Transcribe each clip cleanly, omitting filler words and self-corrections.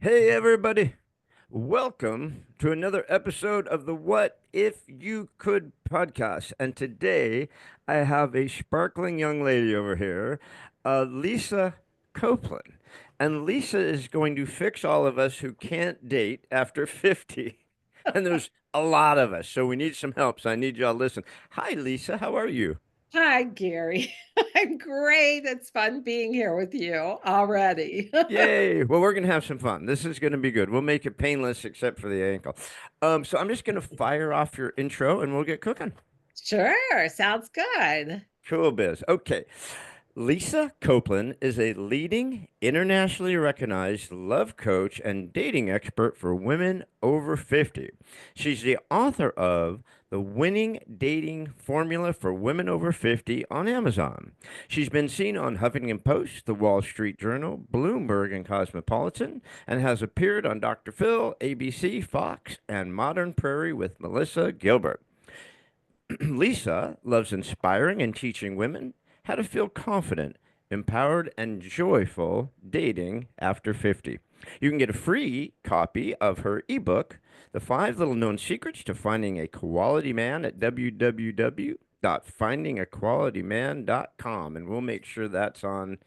Hey, everybody. Welcome to another episode of the What If You Could podcast. And today I have a sparkling young lady over here, Lisa Copeland. And Lisa is going to fix all of us who can't date after 50. And there's a lot of us, so we need some help. So I need y'all to listen. Hi, Lisa. How are you? Hi, Gary. I'm great. It's fun being here with you already. Yay. Well, we're going to have some fun. This is going to be good. We'll make it painless except for the ankle. So I'm just going to fire off your intro and we'll get cooking. Sure, sounds good. Cool biz. Okay. Lisa Copeland is a leading internationally recognized love coach and dating expert for women over 50. She's the author of The Winning Dating Formula for Women Over 50 on Amazon. She's been seen on Huffington Post, The Wall Street Journal, Bloomberg, and Cosmopolitan, and has appeared on Dr. Phil, ABC, Fox, and Modern Prairie with Melissa Gilbert. Lisa loves inspiring and teaching women how to feel confident, empowered, and joyful dating after 50. You can get a free copy of her ebook, The Five Little Known Secrets to Finding a Quality Man, at www.findingaqualityman.com. And we'll make sure that's on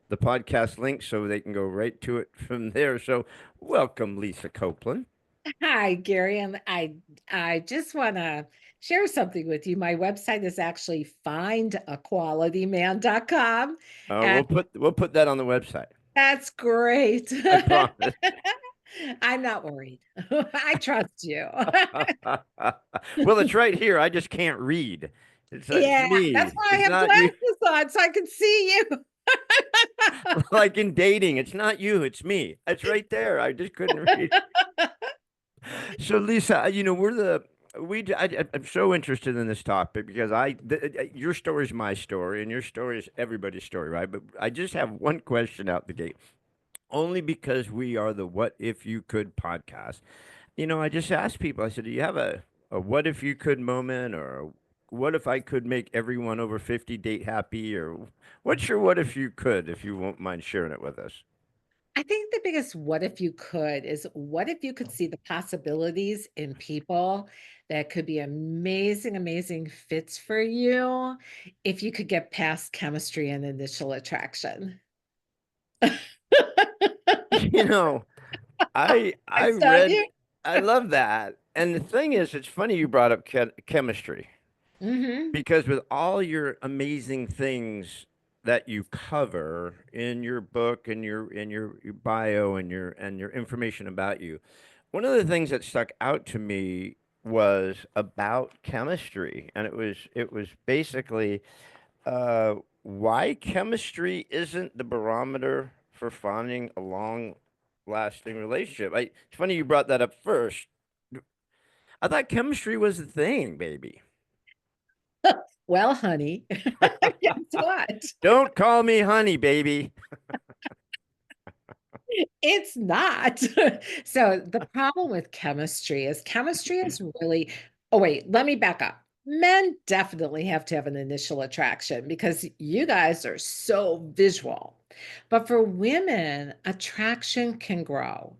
the podcast link so they can go right to it from there. So, welcome, Lisa Copeland. Hi, Gary. And I just want to share something with you. My website is actually findaqualityman.com. And We'll put that on the website. that's great. I promise. I'm not worried. I trust you. Well, it's right here. I just can't read. It's Yeah, that's me. why I It's have not you. glasses on so I can see you. Like in dating, it's not you. It's me. It's right there. I just couldn't read. So, Lisa, we're the I'm so interested in this topic because your story is my story and your story is everybody's story, right? But I just have one question out the gate, only because we are the What If You Could podcast. I just asked people, I said, do you have a what if you could moment, or what if I could make everyone over 50 date happy, or what's your what if you could, if you won't mind sharing it with us? I think the biggest what if you could is what if you could see the possibilities in people that could be amazing, amazing fits for you if you could get past chemistry and initial attraction. You know, I I stun read you? I love that. And the thing is, it's funny you brought up chemistry, Hmm. because with all your amazing things that you cover in your book and your bio and your information about you, one of the things that stuck out to me was about chemistry, and it was basically why chemistry isn't the barometer for finding a long-lasting relationship. It's funny you brought that up first. I thought chemistry was the thing, baby. Well, honey, guess what? Don't call me honey, baby. It's not. So the problem with chemistry is really, oh, wait, let me back up. Men definitely have to have an initial attraction because you guys are so visual. But for women, attraction can grow.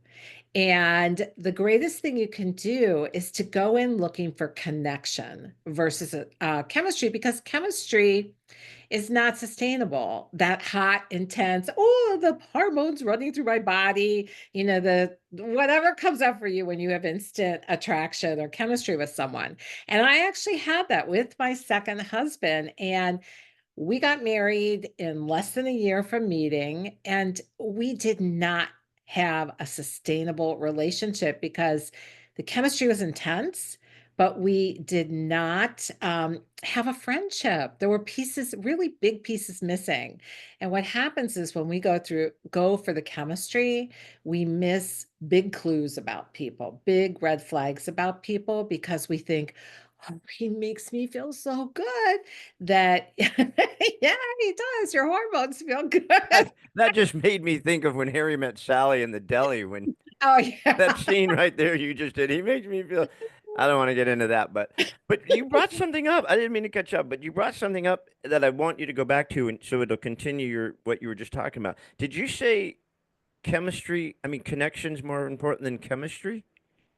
And the greatest thing you can do is to go in looking for connection versus chemistry, because chemistry is not sustainable. That hot, intense, oh, the hormones running through my body, the whatever comes up for you when you have instant attraction or chemistry with someone. And I actually had that with my second husband. And we got married in less than a year from meeting, and we did not have a sustainable relationship because the chemistry was intense, but we did not have a friendship. There were pieces, really big pieces missing. And what happens is when we go for the chemistry, we miss big clues about people, big red flags about people because we think, oh, he makes me feel so good that, yeah, he does. Your hormones feel good. That just made me think of when Harry met Sally in the deli, when Oh, that yeah. scene right there you just did. He makes me feel. I don't want to get into that, but you brought something up. I didn't mean to catch up, but you brought something up that I want you to go back to, and so it'll continue your what you were just talking about. Did you say chemistry, I mean, connection's more important than chemistry?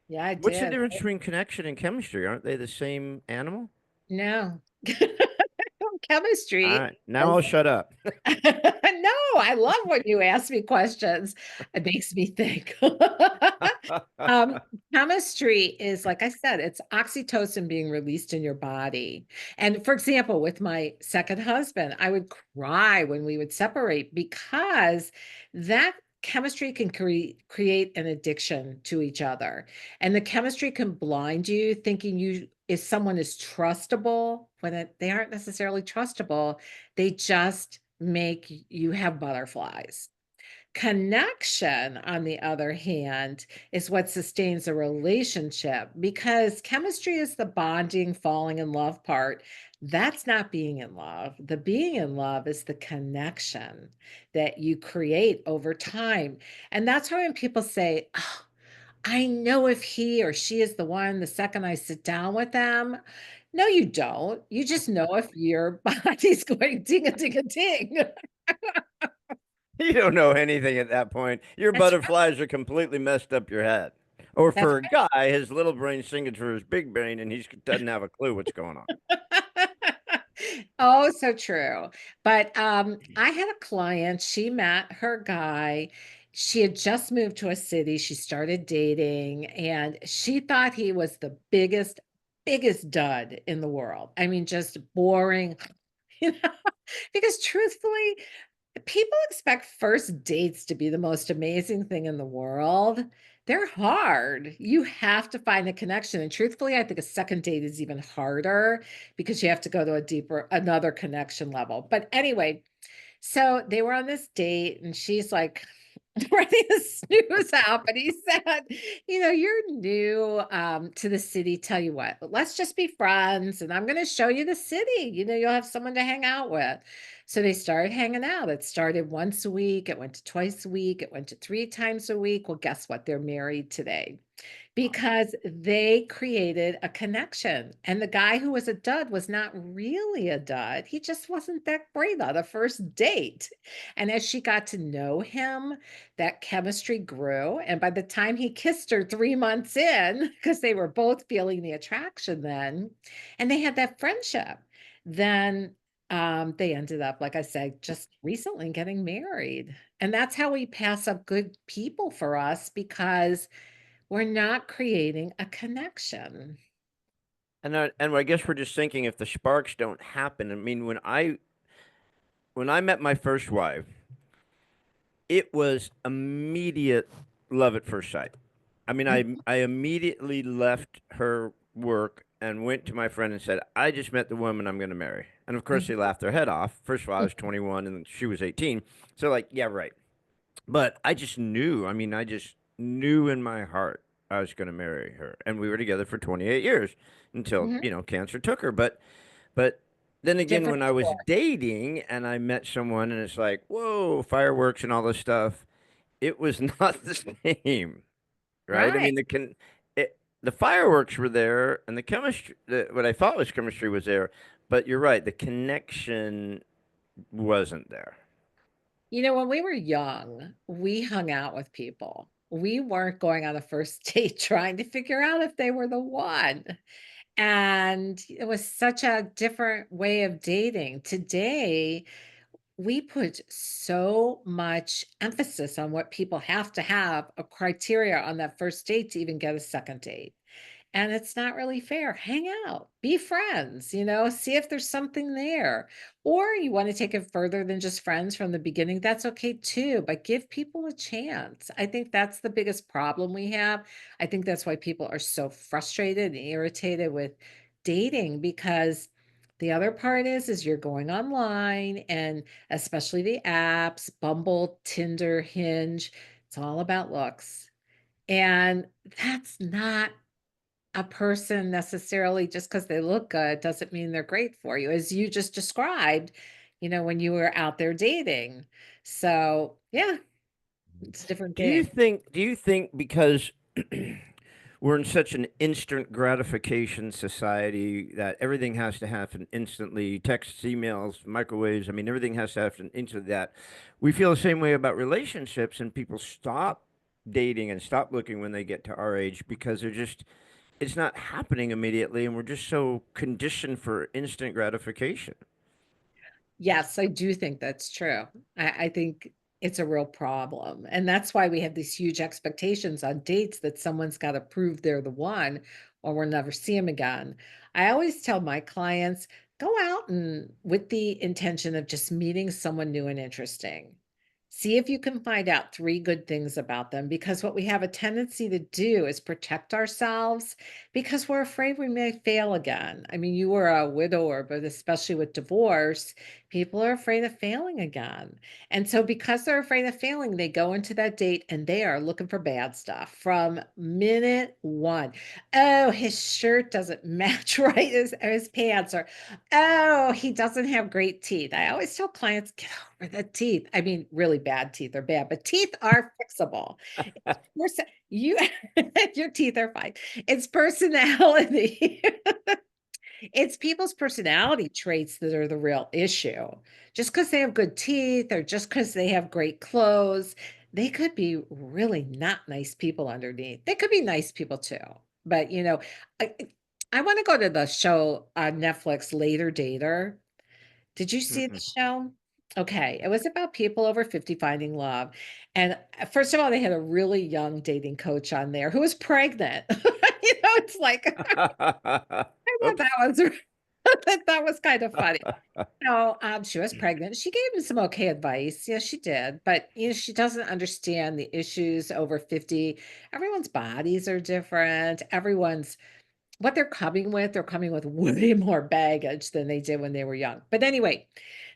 Yeah, I What's the did. difference between connection and chemistry? Aren't they the same animal? No. All Chemistry right, now is I'll shut up. no, I love when you ask me questions. It makes me think. Um, Chemistry is, like I said, it's oxytocin being released in your body. And for example, with my second husband, I would cry when we would separate because that chemistry can create an addiction to each other. And the chemistry can blind you thinking you if someone is trustable when they aren't necessarily trustable. They just make you have butterflies. Connection, on the other hand, is what sustains a relationship because chemistry is the bonding, falling in love part. That's not being in love. The being in love is the connection that you create over time. And that's why when people say, "Oh, I know if he or she is the one the second I sit down with them." No, you don't. You just know if your body's going ding a ding a ding. You don't know anything at that point. Your That's butterflies are completely messed up your head. Or that's for a guy, his little brain's singing for his big brain, and he doesn't have a clue what's going on. Oh, so true. But, I had a client, she met her guy. She had just moved to a city, she started dating, and she thought he was the biggest dud in the world. I mean, just boring, you know? Because truthfully, people expect first dates to be the most amazing thing in the world. They're hard. You have to find a connection, and truthfully, I think a second date is even harder because you have to go to a deeper another connection level. But anyway, so they were on this date, and she's like ready to snooze out. But he said, "You're new to the city. Tell you what, let's just be friends, and I'm going to show you the city. You'll have someone to hang out with." So they started hanging out. It started once a week. It went to twice a week. It went to three times a week. Well, guess what? They're married today because they created a connection. And the guy who was a dud was not really a dud. He just wasn't that great on the first date. And as she got to know him, that chemistry grew. And by the time he kissed her 3 months in, because they were both feeling the attraction then, and they had that friendship, then they ended up, like I said, just recently getting married. And that's how we pass up good people for us because we're not creating a connection. And I guess we're just thinking if the sparks don't happen. I mean, when I met my first wife, it was immediate love at first sight. I mean, I Mhm, I immediately left her work and went to my friend and said, "I just met the woman I'm going to marry." And of course, they mhm, laughed their head off. First of all, I was 21 and she was 18. So like, yeah, right. But I just knew. I mean, I just knew in my heart I was going to marry her. And we were together for 28 years until, mhm. cancer took her. But then again, Different when I was story. dating and I met someone and it's like, whoa, fireworks and all this stuff, it was not the same, right? I Right. mean, the fireworks were there and the chemistry, what I thought was chemistry was there, but you're right, the connection wasn't there. When we were young, we hung out with people. We weren't going on a first date trying to figure out if they were the one. And it was such a different way of dating. Today, we put so much emphasis on what people have to have a criteria on that first date to even get a second date. And it's not really fair. Hang out, be friends, see if there's something there. Or you want to take it further than just friends from the beginning. That's okay too, but give people a chance. I think that's the biggest problem we have. I think that's why people are so frustrated and irritated with dating because the other part is you're going online and especially the apps, Bumble, Tinder, Hinge, it's all about looks. And that's not a person necessarily just because they look good doesn't mean they're great for you, as you just described, when you were out there dating. So, yeah, it's a different game. Do you think because we're in such an instant gratification society that everything has to happen instantly. Texts, emails, microwaves. I mean, everything has to happen instantly. That we feel the same way about relationships, and people stop dating and stop looking when they get to our age because they're just it's not happening immediately, and we're just so conditioned for instant gratification. Yes, I do think that's true. I think it's a real problem. And that's why we have these huge expectations on dates that someone's got to prove they're the one or we'll never see them again. I always tell my clients, go out and with the intention of just meeting someone new and interesting. See if you can find out three good things about them because what we have a tendency to do is protect ourselves because we're afraid we may fail again. I mean, you were a widower, but especially with divorce, people are afraid of failing again. And so, because they're afraid of failing, they go into that date and they are looking for bad stuff from minute one. Oh, his shirt doesn't match right his pants, or oh, he doesn't have great teeth. I always tell clients, get over the teeth. I mean, really bad teeth are bad, but teeth are fixable. It's you, your teeth are fine. It's personality. It's people's personality traits that are the real issue. Just because they have good teeth or just because they have great clothes, they could be really not nice people underneath. They could be nice people too. But, I, I want to go to the show on Netflix, Later Dater. Did you see the Mm-mm. show? Okay, it was about people over 50 finding love. And first of all, they had a really young dating coach on there who was pregnant. It's like I thought Oops. that was that was kind of funny. No, she was pregnant. She gave him some okay advice. Yes, she did. But she doesn't understand the issues over 50. Everyone's bodies are different. Everyone's what they're coming with way more baggage than they did when they were young. But anyway,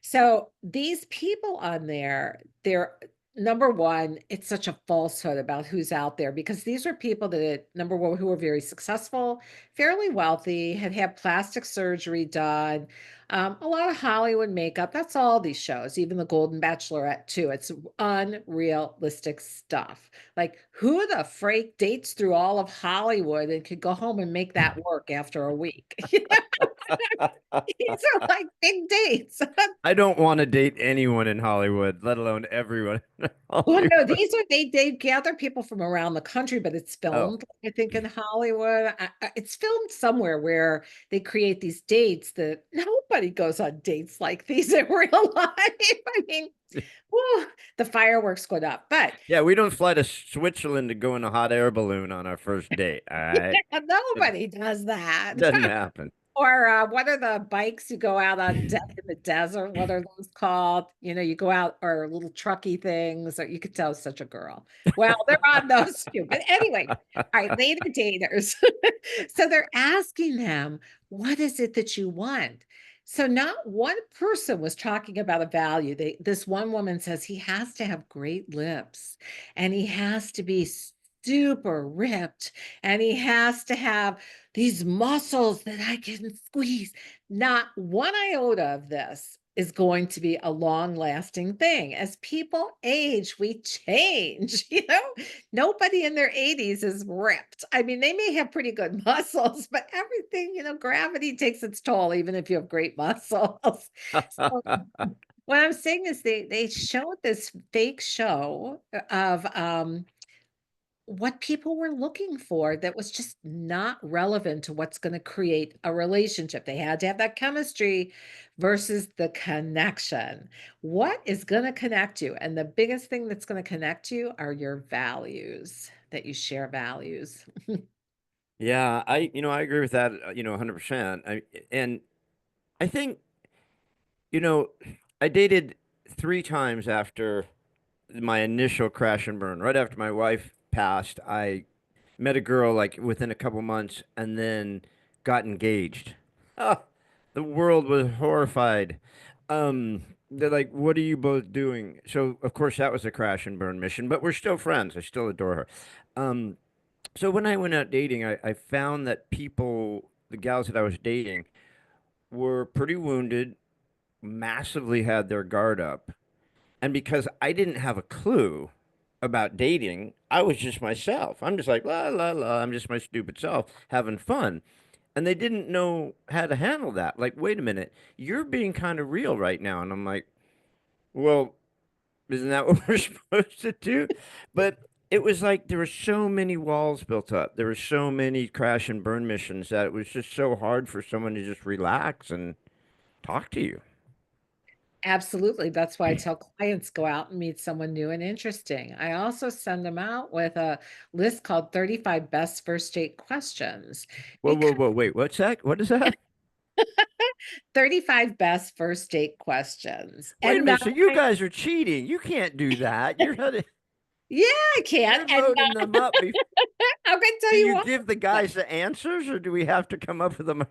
so these people on there, they're number one, it's such a falsehood about who's out there because these are people that, number one, who are very successful, fairly wealthy, had had plastic surgery done, a lot of Hollywood makeup. That's all these shows, even the Golden Bachelorette, too. It's unrealistic stuff. Like, who the freak dates through all of Hollywood and could go home and make that work after a week? These are like big dates. I don't want to date anyone in Hollywood, let alone everyone in Well, no, Hollywood. they gather people from around the country, but it's Oh, filmed, I think, in Hollywood. It's filmed somewhere where they create these dates that nobody goes on dates like these in real life. I mean, whew, the fireworks go up, but yeah, we don't fly to Switzerland to go in a hot air balloon on our first date. All right. yeah, It nobody does that. doesn't happen. Or, what are the bikes you go out on in the desert? What are those called? You go out or little trucky things, or you could tell such a girl. Well, they're on those too. But anyway, all right, later daters. So they're asking them, what is it that you want? So not one person was talking about a value. This one woman says he has to have great lips and he has to be super ripped and he has to have these muscles that I can squeeze. Not one iota of this is going to be a long lasting thing. As people age, we change. Nobody in their 80s is ripped. I mean, they may have pretty good muscles, but everything, gravity takes its toll, even if you have great muscles. So, what I'm saying is they showed this fake show of what people were looking for that was just not relevant to what's going to create a relationship. They had to have that chemistry versus the connection. What is going to connect you? And the biggest thing that's going to connect you are your values, that you share values. Yeah, I agree with that, 100%. And I think, you know, I dated 3 times after my initial crash and burn. Right after my wife passed, I met a girl like within a couple months and then got engaged. Ah, the world was horrified. They're like, "What are you both doing?" So, of course, that was a crash and burn mission, but we're still friends. I still adore her. Um, so when I went out dating, I found that people, the gals that I was dating, were pretty wounded, massively had their guard up. And because I didn't have a clue about dating, I was just myself. I'm just like, la, la, la. I'm just my stupid self having fun. And they didn't know how to handle that. Like, wait a minute, you're being kind of real right now. And I'm like, well, isn't that what we're supposed to do? But it was like there were so many walls built up. There were so many crash and burn missions that it was just so hard for someone to just relax and talk to you. Absolutely. That's why I tell clients go out and meet someone new and interesting. I also send them out with a list called 35 best first date questions. Whoa, Because whoa, whoa, wait, what's that? What is that? 35 best first date questions. Wait a And minute. So you nine, guys are cheating. You can't do that. yeah, I can. You're And loading them up. I'm going to Do tell you you why. give the guys the answers, or do we have to come up with them?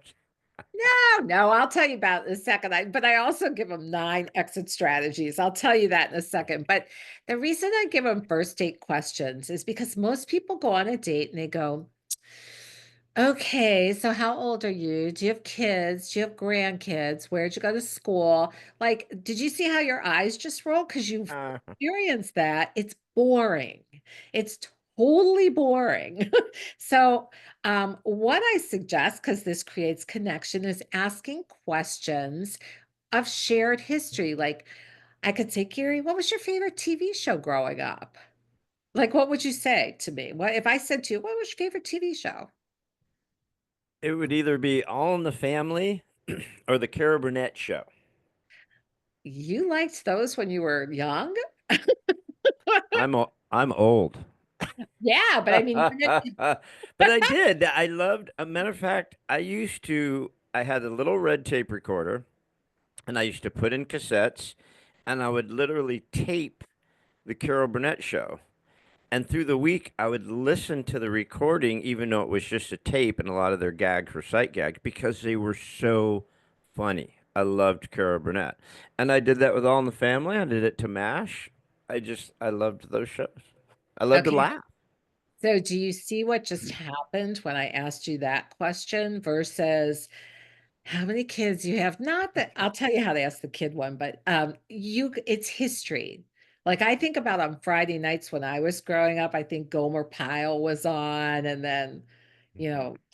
No, no, I'll tell you about it in a second. But I also give them 9 exit strategies. I'll tell you that in a second. But the reason I give them first date questions is because most people go on a date and they go, okay, so how old are you? Do you have kids? Do you have grandkids? Where'd you go to school? Like, did you see how your eyes just rolled? Because you've Uh, experienced that. It's boring. It's totally boring. So, what I suggest, because this creates connection, is asking questions of shared history. Like, I could say, Gary, what was your favorite TV show growing up? Like, what would you say to me? What if I said to you, what was your favorite TV show? it would either be All in the Family or the Cara Burnett Show. You liked those when you were young? I'm old. Yeah, but I mean, you're not But I did. I loved, a matter of fact, I had a little red tape recorder and I used to put in cassettes and I would literally tape the Carol Burnett show. And through the week, I would listen to the recording, even though it was just a tape and a lot of their gags were sight gags, because they were so funny. I loved Carol Burnett. And I did that with All in the Family. I did it to MASH. I loved those shows. I loved to okay. laugh. So do you see what just happened when I asked you that question versus how many kids you have? Not that I'll tell you how to ask the kid one, but you it's history. Like I think about on Friday nights when I was growing up, I think Gomer Pyle was on and then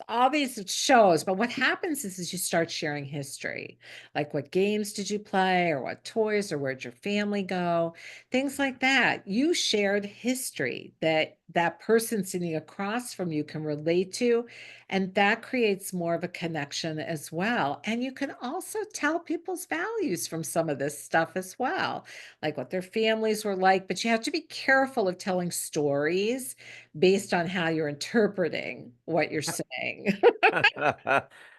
all these shows. But what happens is you start sharing history. Like what games did you play or what toys or where'd your family go? Things like that. You shared history that that person sitting across from you can relate to and that creates more of a connection as well. And you can also tell people's values from some of this stuff as well, like what their families were like. But you have to be careful of telling stories based on how you're interpreting what you're saying.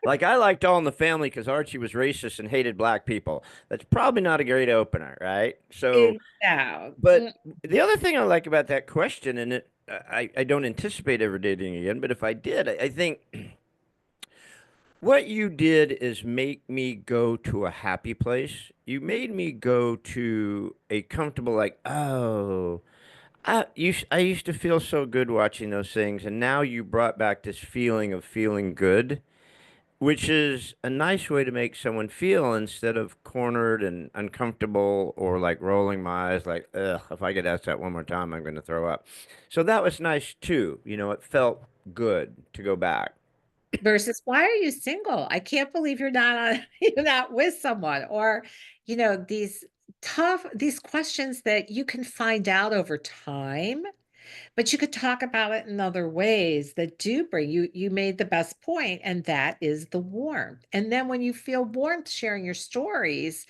Like I liked All in the Family because Archie was racist and hated black people. That's probably not a great opener, right? So, Yeah. but the other thing I like about that question, and I don't anticipate ever dating again, but if I did, I think what you did is make me go to a happy place. You made me go to a comfortable, like, oh, I used to feel so good watching those things, and now you brought back this feeling of feeling good, which is a nice way to make someone feel instead of cornered and uncomfortable or like rolling my eyes, like, ugh, if I get asked that one more time, I'm going to throw up. So that was nice too. It felt good to go back. Versus why are you single? I can't believe you're not on, you're not with someone or these questions that you can find out over time. But you could talk about it in other ways that do bring you made the best point, and that is the warmth. And then when you feel warmth sharing your stories,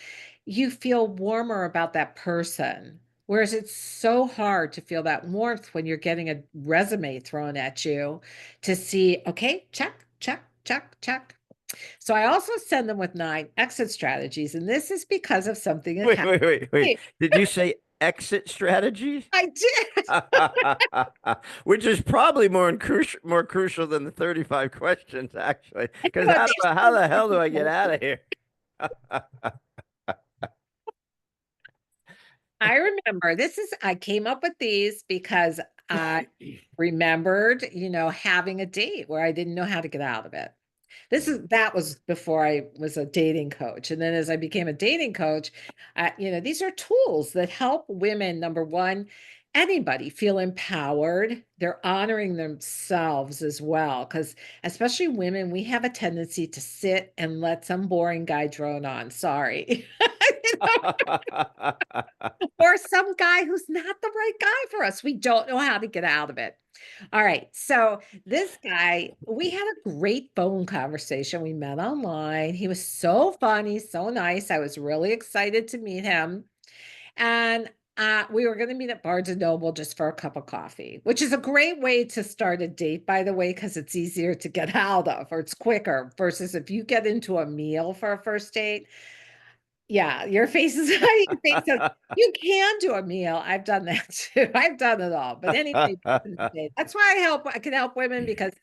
you feel warmer about that person. Whereas it's so hard to feel that warmth when you're getting a resume thrown at you to see, okay, check, check, check, check. So I also send them with 9 exit strategies. And this is because of something that Wait, happened. wait, wait, To wait. me. Did you say exit strategy? I did. Which is probably more crucial than the 35 questions, actually. Because But how the hell do I get out of here? I remember I came up with these because I remembered, having a date where I didn't know how to get out of it. That was before I was a dating coach. And then as I became a dating coach, these are tools that help women, number one, anybody feel empowered. They're honoring themselves as well, because especially women, we have a tendency to sit and let some boring guy drone on. Sorry. You know, or some guy who's not the right guy for us. We don't know how to get out of it. All right. So this guy, we had a great phone conversation. We met online. He was so funny, so nice. I was really excited to meet him. And we were going to meet at Barnes and Noble just for a cup of coffee, which is a great way to start a date, by the way, because it's easier to get out of, or it's quicker versus if you get into a meal for a first date. Yeah, your face is your face says, "You can do a meal." I've done that too. I've done it all. But anyway, that's why I can help women because,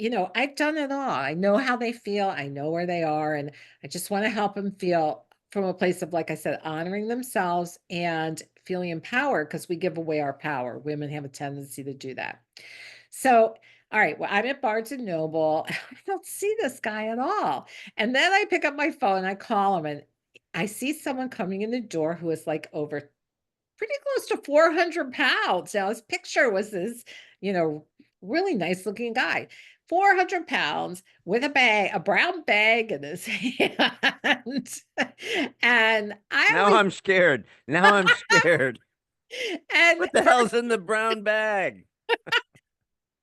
I've done it all. I know how they feel, I know where they are, and I just wanna help them feel from a place of, like I said, honoring themselves and feeling empowered because we give away our power. Women have a tendency to do that. So, all right, well, I'm at Barnes& and Noble. I don't see this guy at all. And then I pick up my phone, I call him, and I see someone coming in the door who is, like, over pretty close to 400 pounds. Now, his picture was this, you know, really nice looking guy. 400 pounds with a brown bag in his hand. And I Now always I'm scared. Now I'm scared. and What the hell's in the brown bag?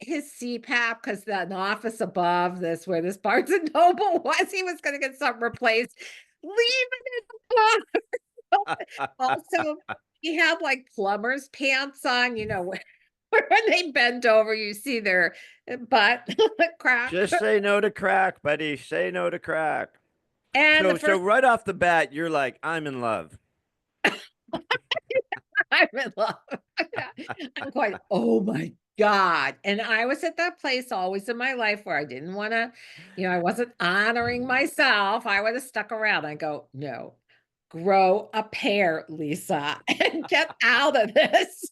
his CPAP, because the office above this, where this Barnes& and Noble was, he was gonna get something replaced. Leave it in the box. Also, he had, like, plumber's pants on, where when they bend over, you see their, butt crack. Just say no to crack, buddy. Say no to crack. And the So first right off the bat, you're like, I'm in love. I'm in love. Yeah. I'm going, "Oh my god." And I was at that place always in my life where I didn't wanna, I wasn't honoring myself. I would have stuck around. I go, "No. Grow a pair, Lisa, and get out of this."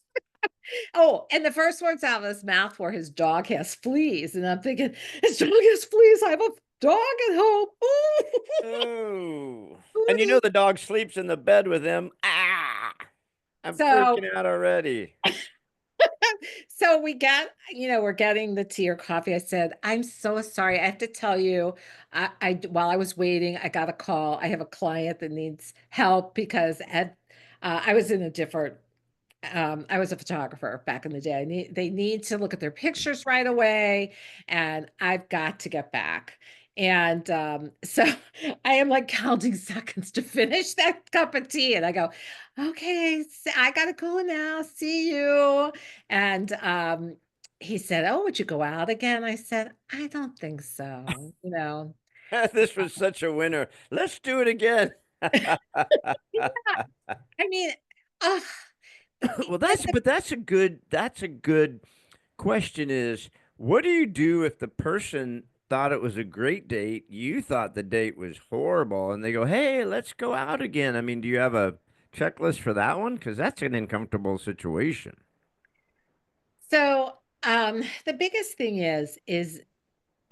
Oh, and the first words out of his mouth were his dog has fleas, and I'm thinking, "His dog has fleas. I have a dog at home." Ooh. And you Ooh. know the dog sleeps in the bed with him. Ah, I'm So freaking out already. so we're getting the tea or coffee. I said, "I'm so sorry. I have to tell you, while I was waiting, I got a call. I have a client that needs help because I was in a different I was a photographer back in the day. They need to look at their pictures right away, and I've got to get back. And so I am like counting seconds to finish that cup of tea. And I go, okay, I got to go now. See you. And he said, oh, would you go out again? I said, I don't think so. This was such a winner. Let's do it again. Yeah, I mean, ugh, Well, and that's a good question is, what do you do if the person thought it was a great date, you thought the date was horrible, and they go, "Hey, let's go out again." I mean, do you have a checklist for that one? Because that's an uncomfortable situation. so the biggest thing is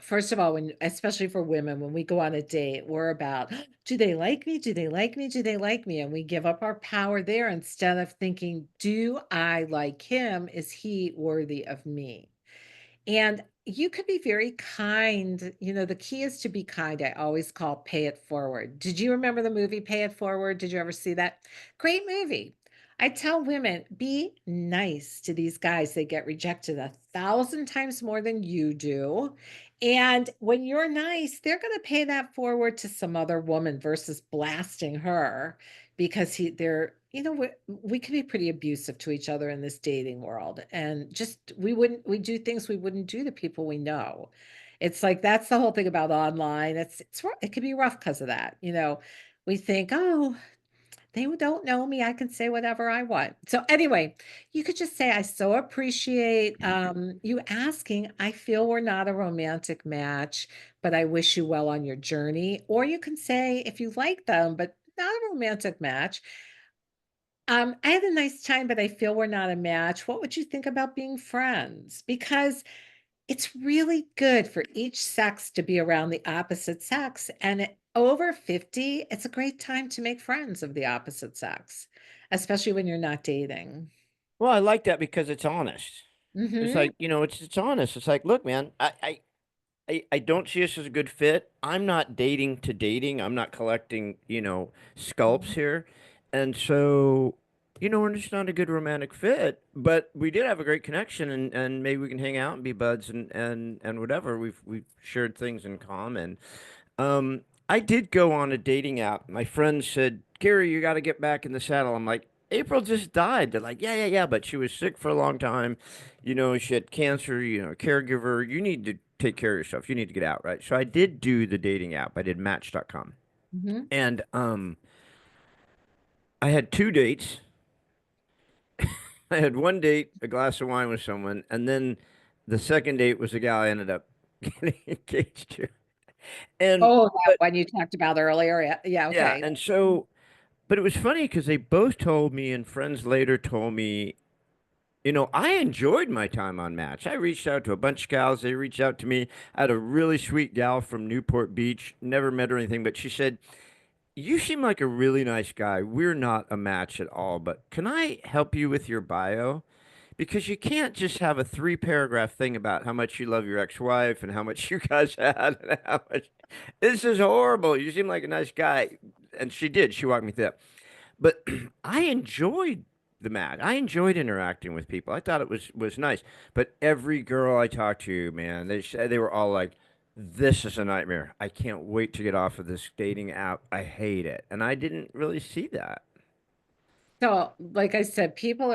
first of all, when especially for women, when we go on a date, we're about, do they like me? Do they like me? Do they like me? And we give up our power there instead of thinking, do I like him? Is he worthy of me? And you could be very kind. The key is to be kind. I always call Pay It Forward. Did you remember the movie Pay It Forward? Did you ever see that? Great movie. I tell women, be nice to these guys. They get rejected 1,000 times more than you do. And when you're nice, they're going to pay that forward to some other woman versus blasting her because we could be pretty abusive to each other in this dating world, and just we do things we wouldn't do to people we know. It's like that's the whole thing about online. It can be rough because of that. We think, oh, they don't know me. I can say whatever I want. So anyway, you could just say, I so appreciate you asking. I feel we're not a romantic match, but I wish you well on your journey. Or you can say, if you like them, but not a romantic match, I had a nice time, but I feel we're not a match. What would you think about being friends? Because it's really good for each sex to be around the opposite sex. And over 50, it's a great time to make friends of the opposite sex, especially when you're not dating. Well, I like that because it's honest. It's Hmm. like, it's honest. It's like, look, man, I don't see us as a good fit. I'm not dating to dating. I'm not collecting, scalps here. And so, we're just not a good romantic fit. But we did have a great connection and maybe we can hang out and be buds and whatever. We've shared things in common. I did go on a dating app. My friend said, Gary, you got to get back in the saddle. I'm like, April just died. They're like, yeah, yeah, yeah, but she was sick for a long time. She had cancer, caregiver. You need to take care of yourself. You need to get out, right? So I did do the dating app. I did Match.com. Hmm. And I had two dates. I had one date, a glass of wine with someone, and then the second date was a gal I ended up getting engaged to. And Oh, that but one you talked about earlier. Yeah, yeah, yeah, okay. and so but it was funny because they both told me, and friends later told me, I enjoyed my time on Match. I reached out to a bunch of gals. They reached out to me. I had a really sweet gal from Newport Beach. Never met her or anything, but she said, you seem like a really nice guy. We're not a match at all, but can I help you with your bio? Because you can't just have a three-paragraph thing about how much you love your ex-wife and how much you guys had and how much. This is horrible. You seem like a nice guy. And she did. She walked me through that. But I enjoyed the match. I enjoyed interacting with people. I thought it was nice. But every girl I talked to, man, they were all like, "This is a nightmare. I can't wait to get off of this dating app. I hate it." And I didn't really see that. So, like I said, people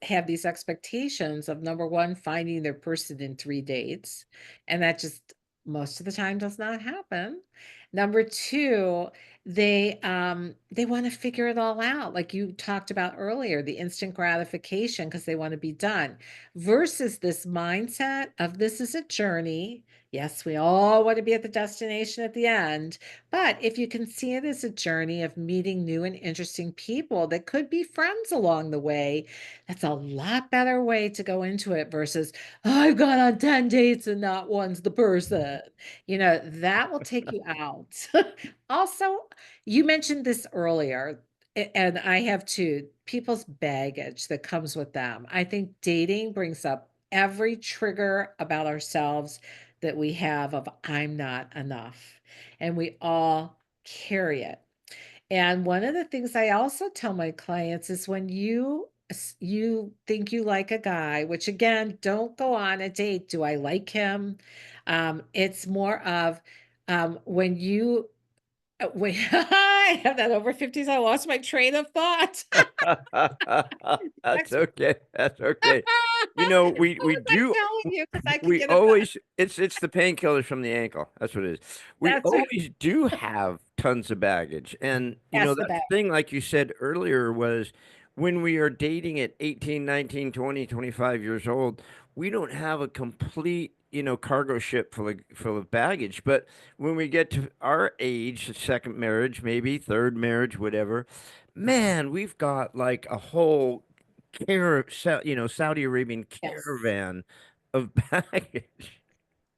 have these expectations of number one, finding their person in 3 dates, and that just most of the time does not happen. Number two, they want to figure it all out, like you talked about earlier, the instant gratification because they want to be done, versus this mindset of this is a journey. Yes, we all want to be at the destination at the end, but if you can see it as a journey of meeting new and interesting people that could be friends along the way, that's a lot better way to go into it versus, "Oh, I've gone on 10 dates and not one's the person." That will take you out. Also, you mentioned this earlier, and I have too, people's baggage that comes with them. I think dating brings up every trigger about ourselves that we have of I'm not enough, and we all carry it. And one of the things I also tell my clients is when you think you like a guy, which again, don't go on a date. Do I like him? It's more of when you when I have that over 50s, I lost my train of thought. That's Next, okay. That's okay. what We was I do telling you? Because I could we get it back. always it's the painkillers from the ankle. That's what it is. We That's right. always do have tons of baggage. And Pass the that bag. thing like you said earlier was when we are dating at 18, 19, 20, 25 years old, we don't have a complete, cargo ship full of baggage. But when we get to our age, second marriage, maybe third marriage, whatever, man, we've got like a whole Saudi Arabian Yes. caravan of baggage.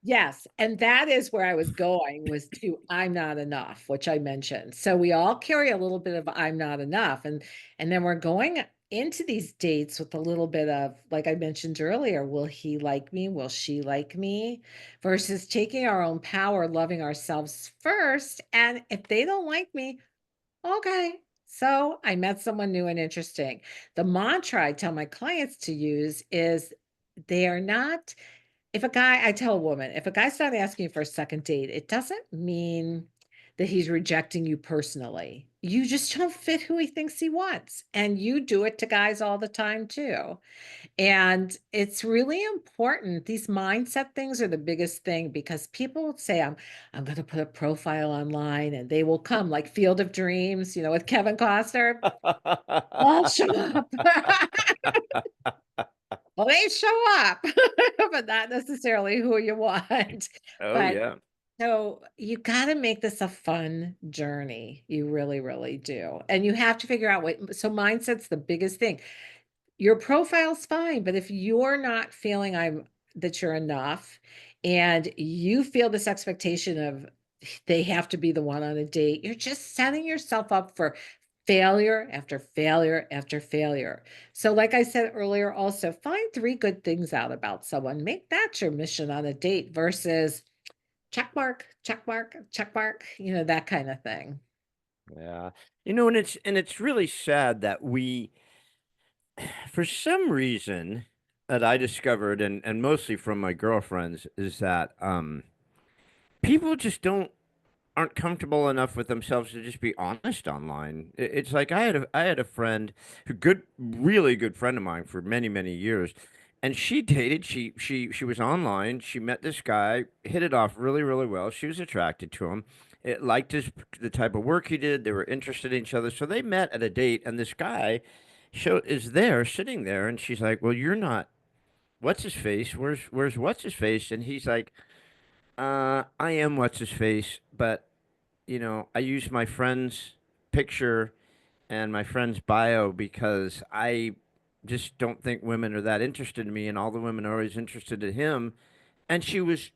Yes, and that is where I was going was to I'm not enough, which I mentioned. So we all carry a little bit of I'm not enough and then we're going into these dates with a little bit of like I mentioned earlier, will he like me? Will she like me? Versus taking our own power, loving ourselves first, and if they don't like me, okay. So I met someone new and interesting. The mantra I tell my clients to use is they are not if a guy I tell a woman, if a guy's not asking you for a second date, it doesn't mean that he's rejecting you personally. You just don't fit who he thinks he wants. And you do it to guys all the time too. And it's really important. These mindset things are the biggest thing because people will say, I'm gonna put a profile online and they will come like Field of Dreams, with Kevin Costner. I'll show up. Well, they show up, but not necessarily who you want. Oh But yeah. so you gotta make this a fun journey. You really, really do. And you have to figure out so mindset's the biggest thing. Your profile's fine, but if you're not feeling that you're enough and you feel this expectation of they have to be the one on a date, you're just setting yourself up for Failure after failure after failure. So, like I said earlier, also find three good things out about someone. Make that your mission on a date versus check mark, check mark, check mark, that kind of thing. Yeah. And it's really sad that we, for some reason, that I discovered, and mostly from my girlfriends, is that people just aren't comfortable enough with themselves to just be honest online. It's like I had a friend, a really good friend of mine for many many years, and she dated. She was online. She met this guy, hit it off really really well. She was attracted to him. It liked the type of work he did. They were interested in each other, so they met at a date. And this guy is there sitting there, and she's like, "Well, you're not. What's his face? Where's what's his face?" And he's like, I am what's his face, but I use my friend's picture and my friend's bio because I just don't think women are that interested in me, and all the women are always interested in him. And she was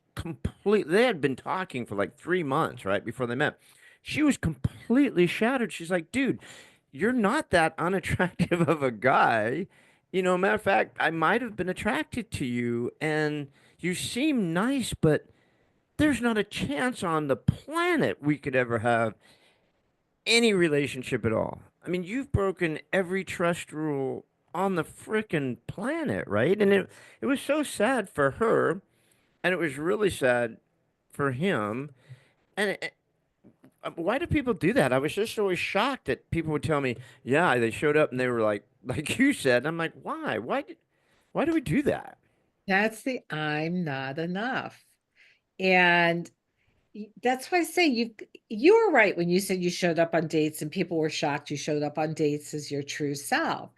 they had been talking for like 3 months, right, before they met. She was completely shattered. She's like, dude, you're not that unattractive of a guy. Matter of fact, I might have been attracted to you, and you seem nice, but there's not a chance on the planet we could ever have any relationship at all. I mean, you've broken every trust rule on the frickin' planet, right? And it was so sad for her, and it was really sad for him. And why do people do that? I was just always shocked that people would tell me, "Yeah, they showed up and they were like, like you said." And I'm like, "Why? Why do we do that?" That's the I'm not enough. And that's why I say you were right when you said you showed up on dates and people were shocked you showed up on dates as your true self.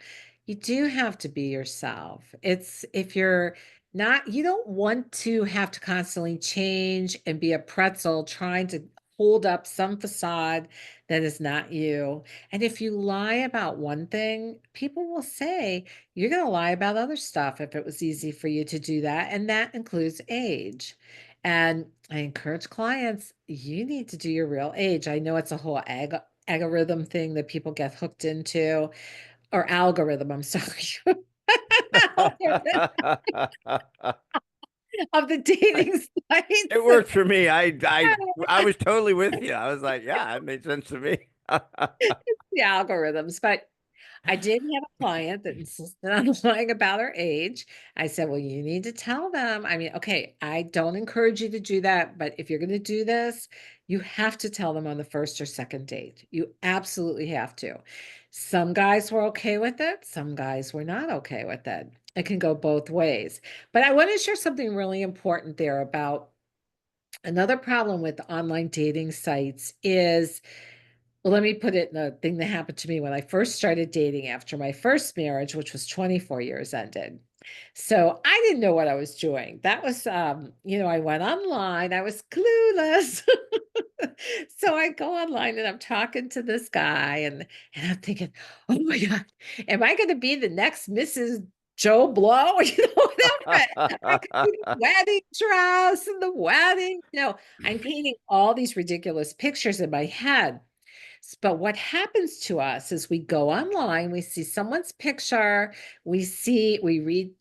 You do have to be yourself. It's if you're not, you don't want to have to constantly change and be a pretzel trying to hold up some facade that is not you. And if you lie about one thing, people will say you're going to lie about other stuff if it was easy for you to do that. And that includes age. And I encourage clients, you need to do your real age. I know it's a whole algorithm thing that people get hooked into, or algorithm, I'm sorry, algorithm of the dating It sites. worked for me. I was totally with you. I was like, yeah, it made sense to me. The algorithms, but I did have a client that insisted on lying about her age. I said, "Well, you need to tell them. I mean, okay, I don't encourage you to do that, but if you're going to do this, you have to tell them on the first or second date. You absolutely have to." Some guys were okay with it, some guys were not okay with it. It can go both ways. But I want to share something really important there about another problem with online dating sites is, well, let me put it in a thing that happened to me when I first started dating after my first marriage, which was 24 years ended. So I didn't know what I was doing. That was, I went online, I was clueless. So I go online and I'm talking to this guy and I'm thinking, oh my God, am I going to be the next Mrs. Joe Blow? Whatever. I could do the wedding dress and the wedding. I'm painting all these ridiculous pictures in my head. But what happens to us is we go online, we see someone's picture, we read,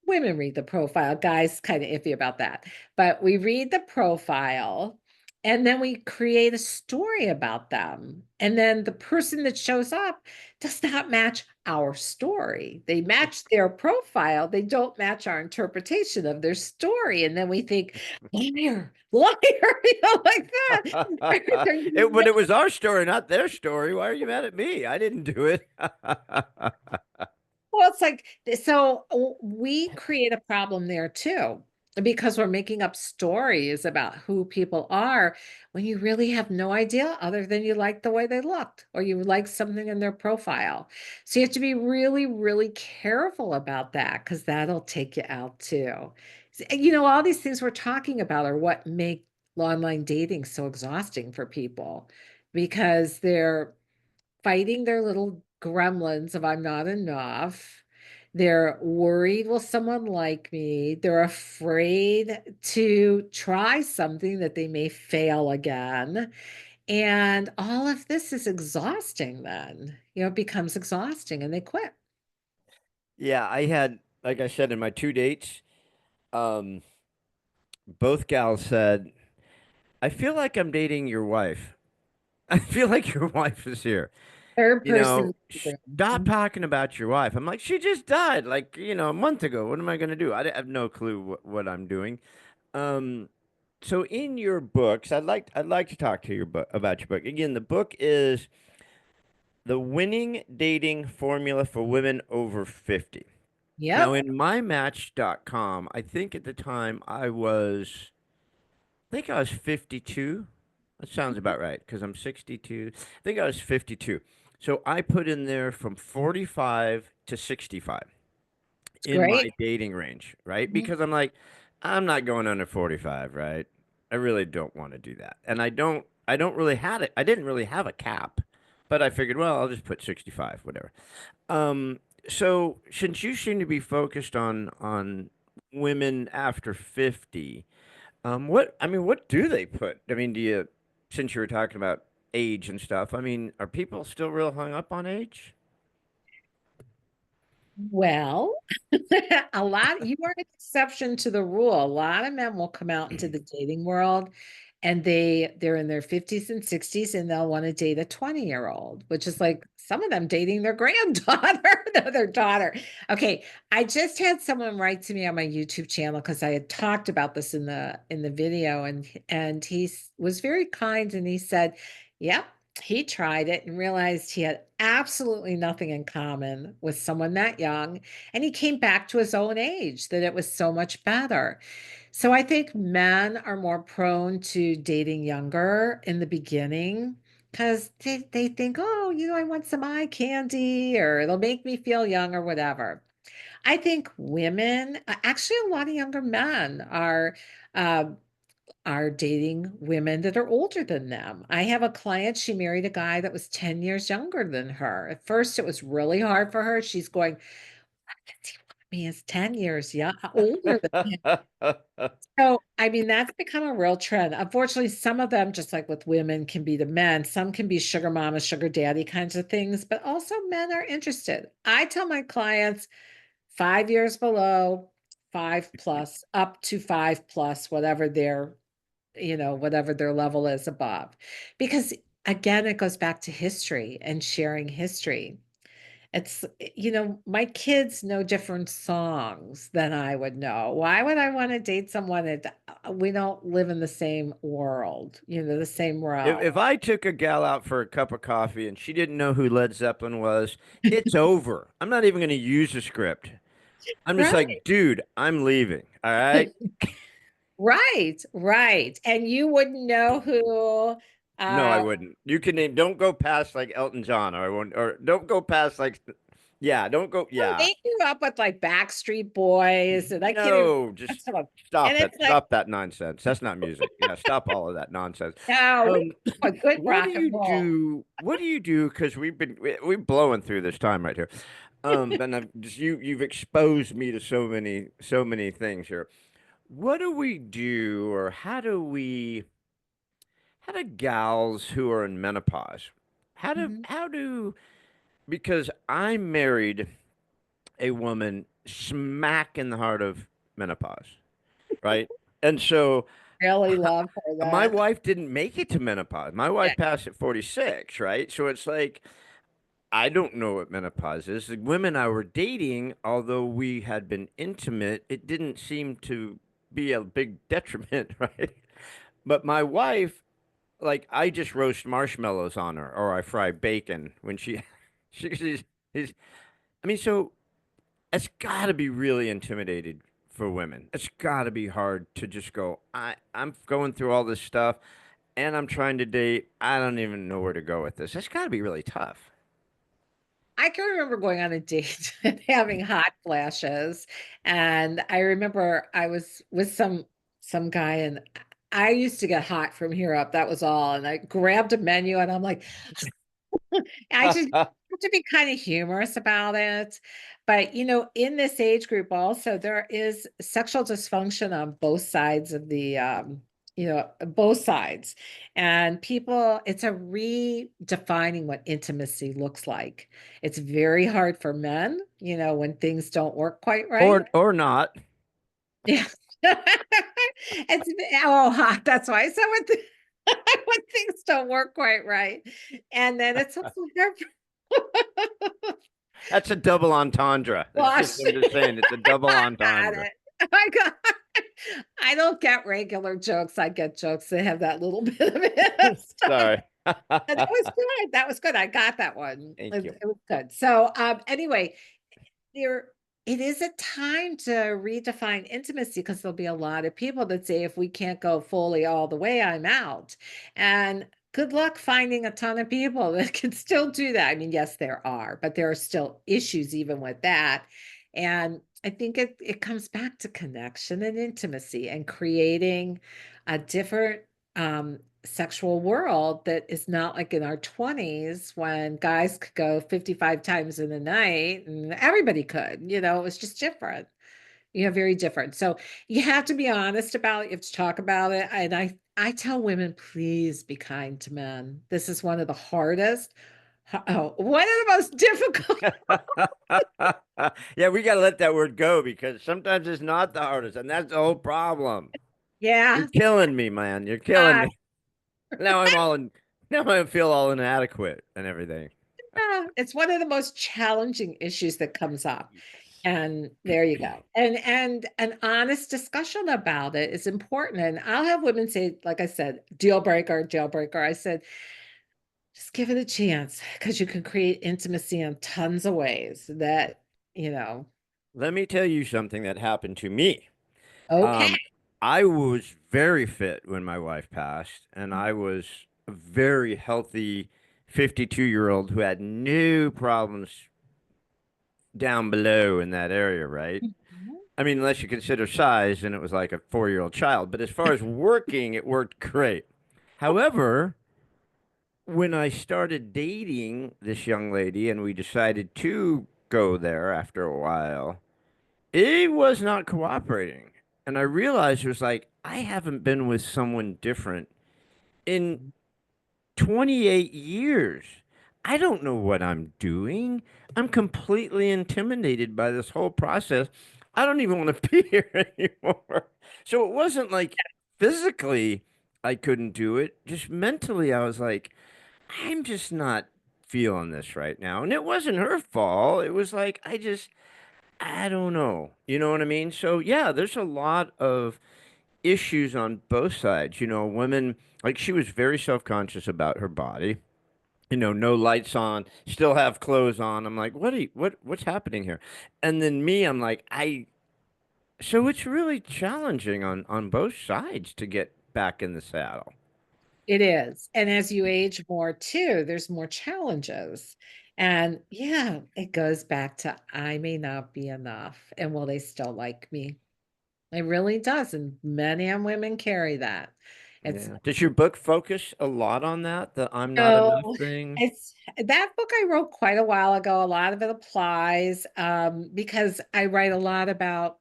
women read the profile, guys kind of iffy about that. But we read the profile and then we create a story about them. And then the person that shows up does not match our story. They match their profile, they don't match our interpretation of their story. And then we think, liar, liar, like that. But it was our story, not their story. Why are you mad at me? I didn't do it. Well, it's like, so we create a problem there too, because we're making up stories about who people are when you really have no idea other than you like the way they looked or you like something in their profile. So you have to be really, really careful about that because that'll take you out too. All these things we're talking about are what make online dating so exhausting for people because they're fighting their little gremlins of I'm not enough. They're worried, will someone like me? They're afraid to try something that they may fail again. And all of this is exhausting then. It becomes exhausting and they quit. Yeah, I had, like I said, in my two dates, um, both gals said, I feel like I'm dating your wife. I feel like your wife is here. Third You person. know, stop talking about your wife. I'm like, she just died like, a month ago. What am I going to do? I have no clue what I'm doing. Um, so in your books, I'd like to talk to your book about your book. Again, the book is The Winning Dating Formula for Women Over 50. Now, Yep. in mymatch.com, I think at the time I think I was 52. That sounds about right because I'm 62. I think I was 52. So I put in there from 45 to 65 It's in my great. dating range, right? Mhm. Because I'm like, I'm not going under 45, right? I really don't want to do that. And I don't really had it. I didn't really have a cap, but I figured, well, I'll just put 65, whatever. Um, so since you seem to be focused on women after 50, what do they put? I mean, since you were talking about age and stuff, I mean, are people still real hung up on age? Well, you are an exception to the rule. A lot of men will come out into the dating world and they're in their 50s and 60s and they'll want to date a 20-year-old, which is like some of them dating their granddaughter, no, their daughter. Okay, I just had someone write to me on my YouTube channel because I had talked about this in the video and was very kind and he said, "Yep, he tried it and realized he had absolutely nothing in common with someone that young. And he came back to his own age, that it was so much better. So I think men are more prone to dating younger in the beginning because they think, oh, I want some eye candy or it'll make me feel young or whatever. I think women, actually, a lot of younger men uh, are dating women that are older than them. I have a client, she married a guy that was 10 years younger than her. At first, it was really hard for her. She's going, "Why does he want me as 10 years older than him?" So, I mean, that's become a real trend. Unfortunately, some of them, just like with women, can be the men. Some can be sugar mama, sugar daddy kinds of things, but also men are interested. I tell my clients 5 years below, five plus, up to five plus, whatever their level is above. Because again, it goes back to history and sharing history. My kids know different songs than I would know. Why would I want to date someone that we don't live in the same world, the same If realm? if I took a gal out for a cup of coffee and she didn't know who Led Zeppelin was, it's over. I'm not even going to use a script. I'm just Right. like, dude, I'm leaving. All right. Right, right. And you wouldn't know who No, I uh wouldn't. You can name, don't go past like Elton John or I won't, or don't go past like, yeah, don't go. no, Yeah. they grew up with like Backstreet Boys, and I can't even No, that's just some of- and stop it. it's like, Stop that nonsense. That's not music. Yeah, stop all of that nonsense. no, we Um, a good what do rock and you roll. do? What do you do? Because we're blowing through this time right here. And I've just you've exposed me to so many things here. What do we do, or how do gals who are in menopause? How do Mhm. how do because I married a woman smack in the heart of menopause, right? And so Really love her my then. wife didn't make it to menopause. My Yeah. wife passed at 46, right? So it's like I don't know what menopause is. The women I were dating, although we had been intimate, it didn't seem to be a big detriment, right? But my wife, like, I just roast marshmallows on her, or I fry bacon when she's, I mean, so it's got to be really intimidated for women. It's got to be hard to just go, I'm going through all this stuff and I'm trying to date. I don't even know where to go with this. It's got to be really tough. I can remember going on a date and having hot flashes. And I remember I was with some guy and I used to get hot from here up. That was all. And I grabbed a menu and I'm like, I just have to be kind of humorous about it. But in this age group also, there is sexual dysfunction on both sides of both sides. And people, it's a redefining what intimacy looks like. It's very hard for men, when things don't work quite right. Or not. Yeah. It's that's why I said when things don't work quite right. And then it's also hard That's a double entendre. That's just, gosh, I'm just saying, it's a double I got entendre. it. I got I don't get regular jokes. I get jokes that have that little bit of it. Sorry. And that was good. That was good. I got that one. Thank It, you. it was good. So anyway, there it is a time to redefine intimacy because there'll be a lot of people that say if we can't go fully all the way, I'm out. And good luck finding a ton of people that can still do that. I mean, yes, there are, but there are still issues even with that. And I think it comes back to connection and intimacy and creating a different sexual world that is not like in our 20s when guys could go 55 times in a night and everybody could, it was just different. Very different. So you have to be honest about it. You have to talk about it. And I tell women, please be kind to men. This is one of the hardest, one of the most difficult. Yeah, we got to let that word go because sometimes it's not the hardest, and that's the whole problem. You're Yeah. killing me, man. You're killing Uh, me. Now I'm all in. Now I feel all inadequate and everything. it's one of the most challenging issues that comes up. Yes. And there you go. And an honest discussion about it is important. And I'll have women say, like I said, deal breaker, deal breaker. I said, just give it a chance because you can create intimacy in tons of ways that, you know, Let me tell you something that happened to me. okay. Um, I was very fit when my wife passed, and I was a very healthy 52-year-old who had no problems down below in that area, right? Mhm. I mean, unless you consider size, and it was like a 4-year-old child. But as far as working, it worked great. However, when I started dating this young lady and we decided to go there after a while, it was not cooperating. And I realized it was like, I haven't been with someone different in 28 years. I don't know what I'm doing. I'm completely intimidated by this whole process. I don't even want to be here anymore. So it wasn't like physically I couldn't do it, just mentally, I was like, I'm just not feeling this right now. And it wasn't her fault. It was like, I don't know. You know what I mean? So, yeah, there's a lot of issues on both sides. Women, like she was very self-conscious about her body. No lights on, still have clothes on. I'm like, what's happening here? And then me, I'm like, so it's really challenging on both sides to get back in the saddle. It is. And as you age more too, there's more challenges. And yeah, it goes back to I may not be enough. And will they still like me? It really does. And men and women carry that. It's Yeah. Does your book focus a lot on that, the I'm not no, enough thing? it's that book I wrote quite a while ago. A lot of it applies because I write a lot about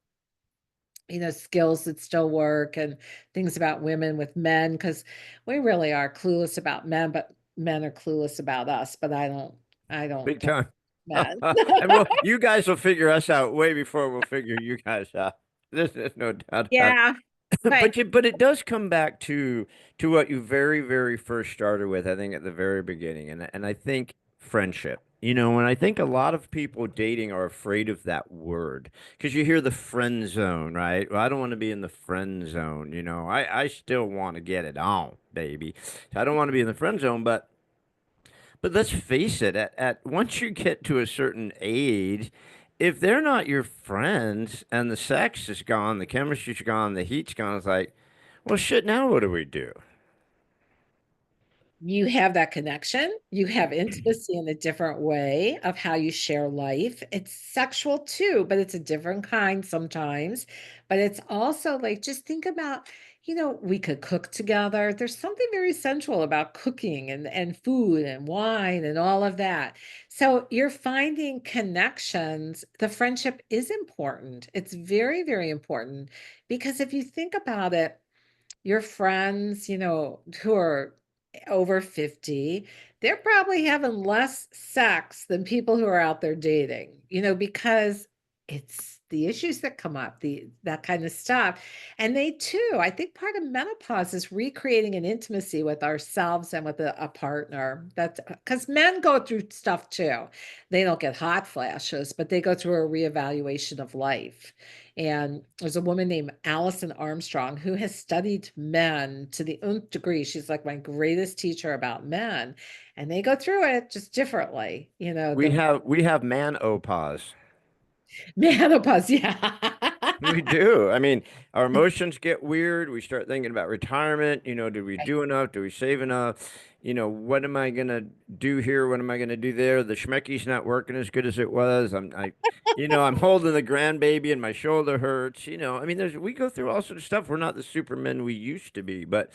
skills that still work and things about women with men because we really are clueless about men, but men are clueless about us. But I don't Big get time. men. And you guys will figure us out way before we'll figure you guys out. There's no doubt about Yeah, it. but But it does come back to what you very, very first started with, I think at the very beginning. And I think friendship. And I think a lot of people dating are afraid of that word because you hear the friend zone, right? Well, I don't want to be in the friend zone. I still want to get it on, baby. I don't want to be in the friend zone, but let's face it, at once you get to a certain age, if they're not your friends and the sex is gone, the chemistry's gone, the heat's gone, it's like, well, shit, now what do we do? you have that connection. You have intimacy in a different way of how you share life. It's sexual too, but it's a different kind sometimes. But it's also like, just think about, we could cook together. There's something very sensual about cooking and food and wine and all of that. So you're finding connections. The friendship is important. It's very, very important because if you think about it, your friends, who are over 50, they're probably having less sex than people who are out there dating, because it's the issues that come up, that kind of stuff. And they too, I think part of menopause is recreating an intimacy with ourselves and with a partner. That's because men go through stuff too. They don't get hot flashes, but they go through a reevaluation of life. And there's a woman named Allison Armstrong who has studied men to the nth degree. She's like my greatest teacher about men. And they go through it just differently. We have menopause. Menopause. Yeah. We do. I mean, our emotions get weird. We start thinking about retirement. Do we do enough? Do we save enough? What am I gonna do here? What am I gonna do there? The schmecky's not working as good as it was. I'm holding the grandbaby and my shoulder hurts. I mean, we go through all sorts of stuff. We're not the supermen we used to be, but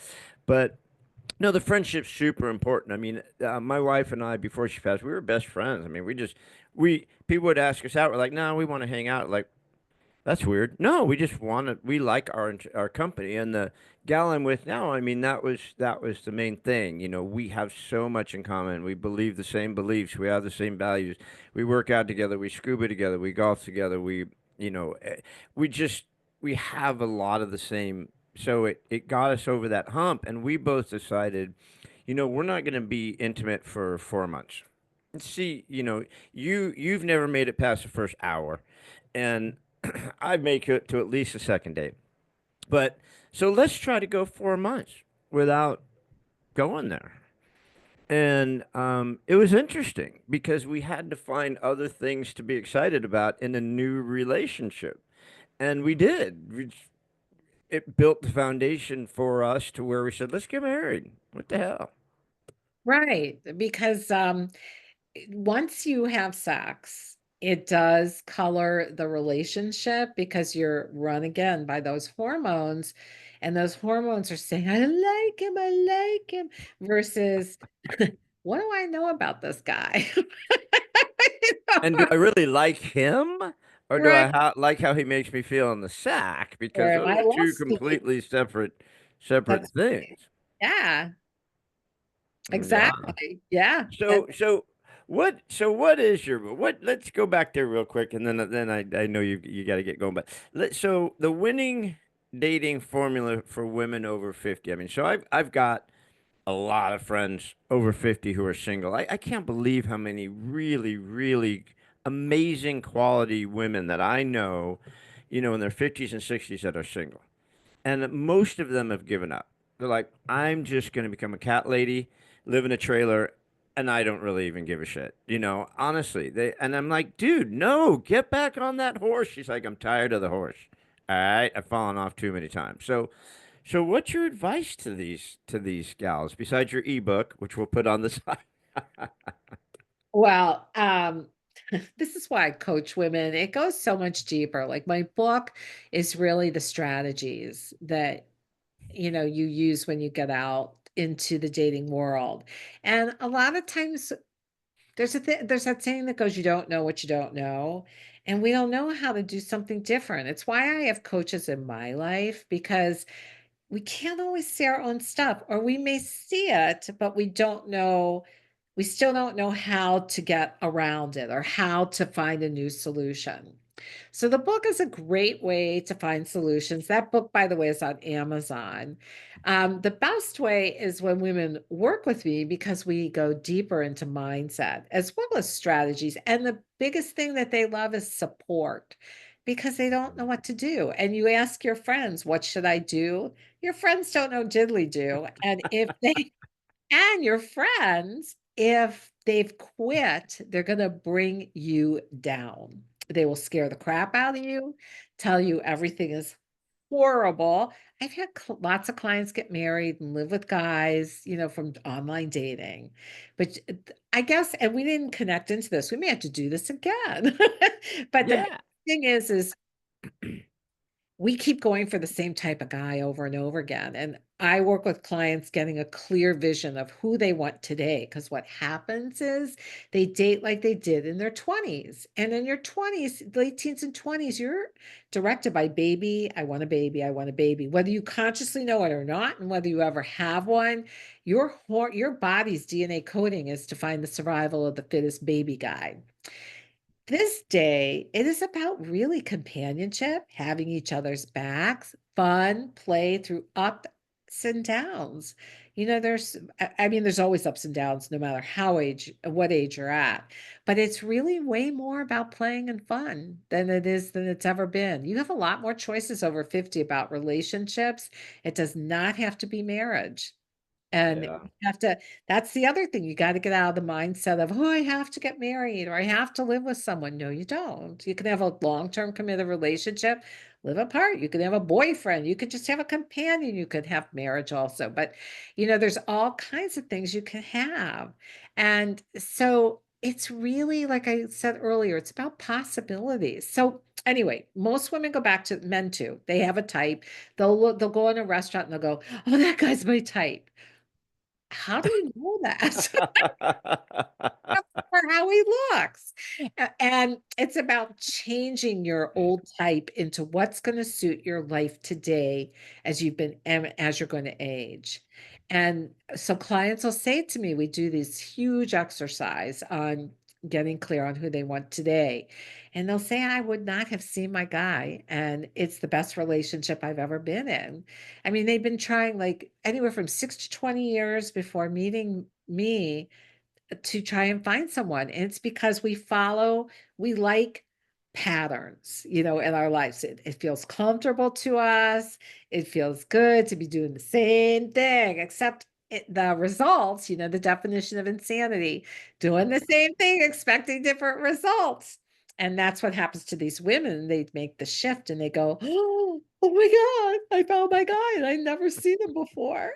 no, the friendship's super important. I mean, my wife and I, before she passed, we were best friends. I mean, people would ask us out. We're like, no, we want to hang out. Like, that's weird. No, we just want to. We like our company, and the gal I'm with now. I mean, that was the main thing. We have so much in common. We believe the same beliefs. We have the same values. We work out together. We scuba together. We golf together. You know, eh, we just we have a lot of the same. So it got us over that hump, and we both decided, we're not going to be intimate for 4 months. See, you've never made it past the first hour, and I make it to at least the second date. But so let's try to go 4 months without going there. And it was interesting because we had to find other things to be excited about in a new relationship. And we did. It built the foundation for us to where we said, let's get married. What the hell? Right. Because once you have sex, it does color the relationship because you're run again by those hormones. And those hormones are saying, I like him, versus what do I know about this guy? And do I really like him? Or do Right. I like how he makes me feel in the sack? Or Because am those I are two lustful? completely separate That's things. yeah, Yeah. exactly. Yeah. So what is your let's go back there real quick and then I know you got to get going, but so the winning dating formula for women over 50. I mean, so I've got a lot of friends over 50 who are single. I can't believe how many really, really amazing quality women that I know, in their 50s and 60s that are single. And most of them have given up. They're like, I'm just going to become a cat lady, live in a trailer, and I don't really even give a shit. Honestly, and I'm like, dude, no, get back on that horse. She's like, I'm tired of the horse. All right, I've fallen off too many times. So what's your advice to these gals besides your ebook, which we'll put on the side? Well, this is why I coach women. It goes so much deeper. Like my book is really the strategies that you use when you get out into the dating world. And a lot of times there's that saying that goes, you don't know what you don't know. And we don't know how to do something different. It's why I have coaches in my life because we can't always see our own stuff, or we may see it, but we still don't know how to get around it or how to find a new solution. So the book is a great way to find solutions. That book, by the way, is on Amazon. The best way is when women work with me because we go deeper into mindset as well as strategies. And the biggest thing that they love is support because they don't know what to do. And you ask your friends, what should I do? Your friends don't know diddly do. And your friends, if they've quit, they're going to bring you down. They will scare the crap out of you, tell you everything is horrible. I've had lots of clients get married and live with guys, from online dating. But I guess, and we didn't connect into this. We may have to do this again. But the big Yeah. thing is we keep going for the same type of guy over and over again. And I work with clients getting a clear vision of who they want today. Because what happens is they date like they did in their 20s. And in your 20s, late teens and 20s, you're directed by baby. I want a baby. I want a baby. Whether you consciously know it or not, and whether you ever have one, your body's DNA coding is to find the survival of the fittest baby guide. This day, it is about really companionship, having each other's backs, fun, play through ups and downs. I mean, there's always ups and downs, no matter what age you're at. But it's really way more about playing and fun than it's ever been. You have a lot more choices over 50 about relationships. It does not have to be marriage. And Yeah. you have to, that's the other thing. You got to get out of the mindset of, oh, I have to get married or I have to live with someone. No, you don't. You can have a long-term committed relationship, live apart. You can have a boyfriend. You could just have a companion. You could have marriage also. But, there's all kinds of things you can have. And so it's really, like I said earlier, it's about possibilities. So anyway, most women go back to men too. They have a type. They'll go in a restaurant and they'll go, oh, that guy's my type. How do you know that? For how he looks. And it's about changing your old type into what's going to suit your life today as you're going to age. And so clients will say to me, we do this huge exercise on getting clear on who they want today. And they'll say, I would not have seen my guy. And it's the best relationship I've ever been in. I mean, they've been trying like anywhere from 6 to 20 years before meeting me to try and find someone. And it's because we like patterns, in our lives. It feels comfortable to us. It feels good to be doing the same thing, except the results, the definition of insanity, doing the same thing, expecting different results. And that's what happens to these women. They make the shift and they go, oh my God, I found my guy and I'd never seen him before.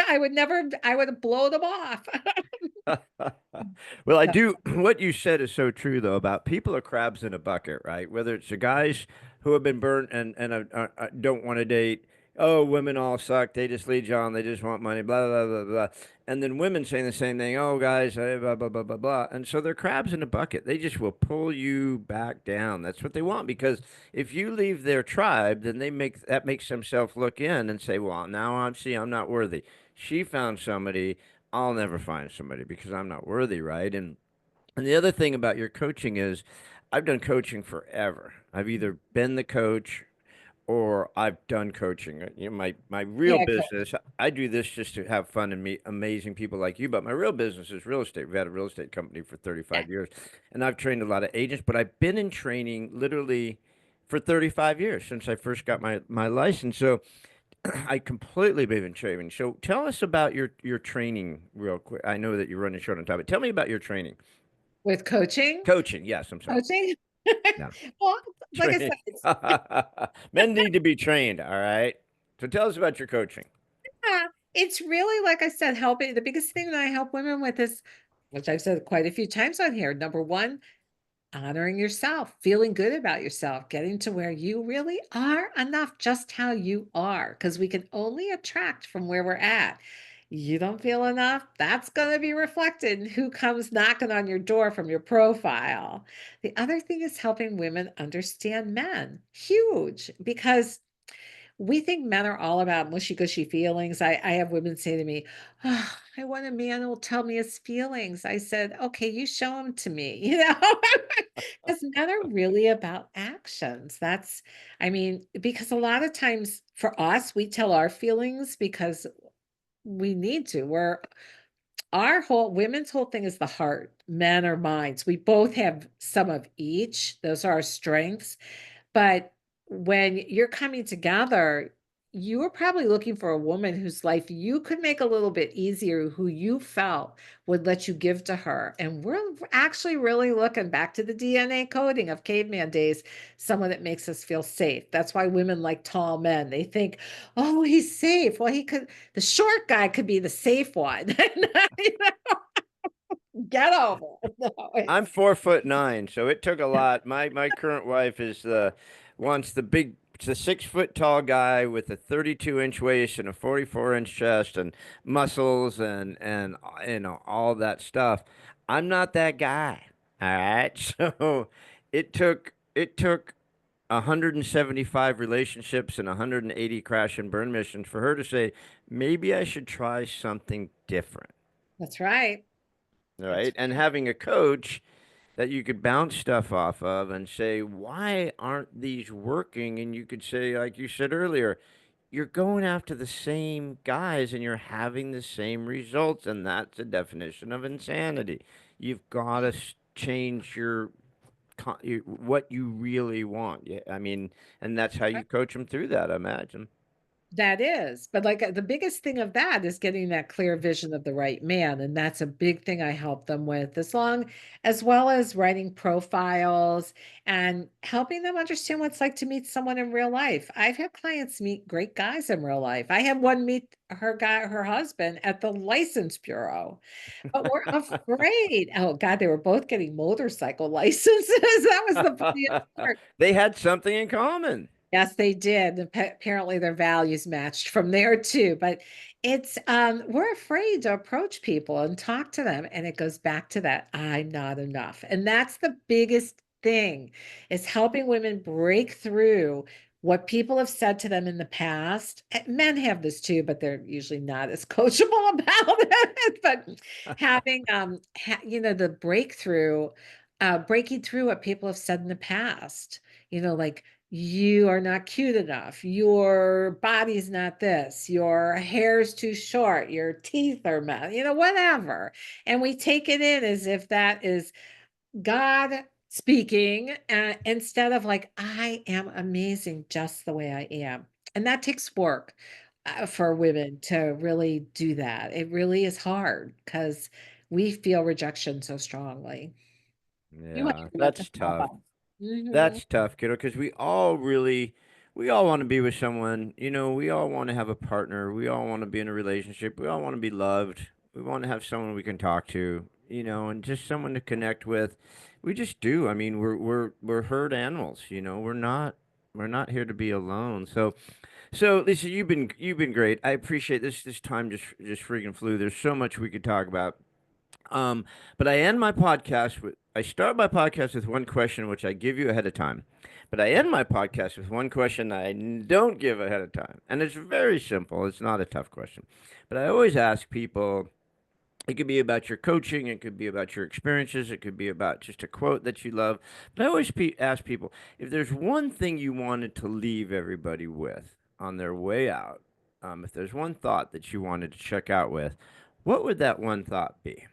I would have blown him off. Well, I do. What you said is so true, though, about people are crabs in a bucket, right? Whether it's the guys who have been burnt and don't want to date. Oh, women all suck. They just lead you on. They just want money. Blah blah blah blah. And then women saying the same thing. Oh, guys, blah blah blah blah blah. And so they're crabs in a bucket. They just will pull you back down. That's what they want because if you leave their tribe, then that makes themselves look in and say, well, now I'm not worthy. She found somebody. I'll never find somebody because I'm not worthy, right? And the other thing about your coaching is I've done coaching forever. I've either been the coach or I've done coaching. My real Yeah, business, I do this just to have fun and meet amazing people like you, but my real business is real estate. We've had a real estate company for yeah. 35 years, and I've trained a lot of agents, but I've been in training literally for 35 years since I first got my license. So I completely believe in training. So tell us about your training real quick. I know that you're running short on time, but tell me about your training. With coaching? Coaching, yes, I'm sorry. Coaching? No, Well, like I said, train. Men need to be trained, all right? So tell us about your coaching. it's really, like I said, helping. The biggest thing that I help women with is, which I've said quite a few times on here, number one, honoring yourself, feeling good about yourself, getting to where you really are enough just how you are, because we can only attract from where we're at. You don't feel enough, that's going to be reflected in who comes knocking on your door from your profile. The other thing is helping women understand men. Huge, because we think men are all about mushy gushy feelings. I have women say to me, oh, I want a man who will tell me his feelings. I said, okay, you show them to me, because men are really about actions. I mean, because a lot of times for us, we tell our feelings because we need to. Our whole women's whole thing is the heart, men are minds. We both have some of each. Those are our strengths. But when you're coming together, you were probably looking for a woman whose life you could make a little bit easier, who you felt would let you give to her. And we're actually really looking back to the DNA coding of caveman days, someone that makes us feel safe. That's why women like tall men. They think, oh, he's safe. Well, the short guy could be the safe one. Get over it. No, I'm 4'9", so it took a lot. My current wife is wants the big It's a 6 foot tall guy with a 32-inch waist and a 44-inch chest and muscles and all that stuff. I'm not that guy. All right. So it took 175 relationships and 180 crash and burn missions for her to say, maybe I should try something different. That's right. All That's right. And having a coach that you could bounce stuff off of and say, why aren't these working? And you could say, like you said earlier, you're going after the same guys and you're having the same results. And that's the definition of insanity. You've got to change what you really want. Yeah. I mean, and that's how you right. coach them through that, I imagine. That is, but like the biggest thing of that is getting that clear vision of the right man. And that's a big thing I help them with, as well as writing profiles and helping them understand what it's like to meet someone in real life. I've had clients meet great guys in real life. I had one meet her husband at the license bureau, but we're afraid. Oh God, they were both getting motorcycle licenses. That was the funniest part. They had something in common. Yes, they did. Apparently their values matched from there too. But it's we're afraid to approach people and talk to them. And it goes back to that I'm not enough. And that's the biggest thing is helping women break through what people have said to them in the past. Men have this too, but they're usually not as coachable about it. But having the breakthrough, breaking through what people have said in the past, like you are not cute enough. Your body's not this. Your hair's too short. Your teeth are whatever. And we take it in as if that is God speaking, instead of like, I am amazing just the way I am. And that takes work for women to really do that. It really is hard because we feel rejection so strongly. You have Yeah, a lot to that's help tough. us. Mhm. That's tough, kiddo, because we all want to be with someone. We all want to have a partner. We all want to be in a relationship. We all want to be loved. We want to have someone we can talk to, and just someone to connect with. We just do. I mean, we're herd animals, we're not here to be alone. So Lisa, you've been great. I appreciate this time just freaking flew. There's so much we could talk about. Um, but I start my podcast with one question, which I give you ahead of time. But I end my podcast with one question don't give ahead of time. And it's very simple. It's not a tough question. But I always ask people, it could be about your coaching, it could be about your experiences, it could be about just a quote that you love. But I always ask people, if there's one thing you wanted to leave everybody with on their way out, if there's one thought that you wanted to check out with, what would that one thought be?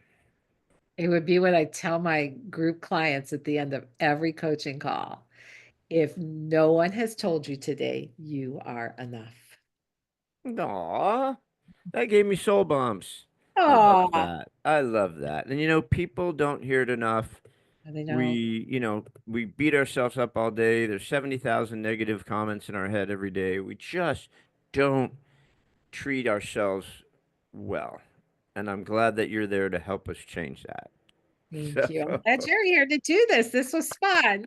It would be what I tell my group clients at the end of every coaching call. If no one has told you today, you are enough. Aw, that gave me soul bumps. I love Oh, that. I love that. And people don't hear it enough. they don't. We beat ourselves up all day. There's 70,000 negative comments in our head every day. We just don't treat ourselves well. And I'm glad that you're there to help us change that. Thank you. I'm So glad you're here to do this. This was fun.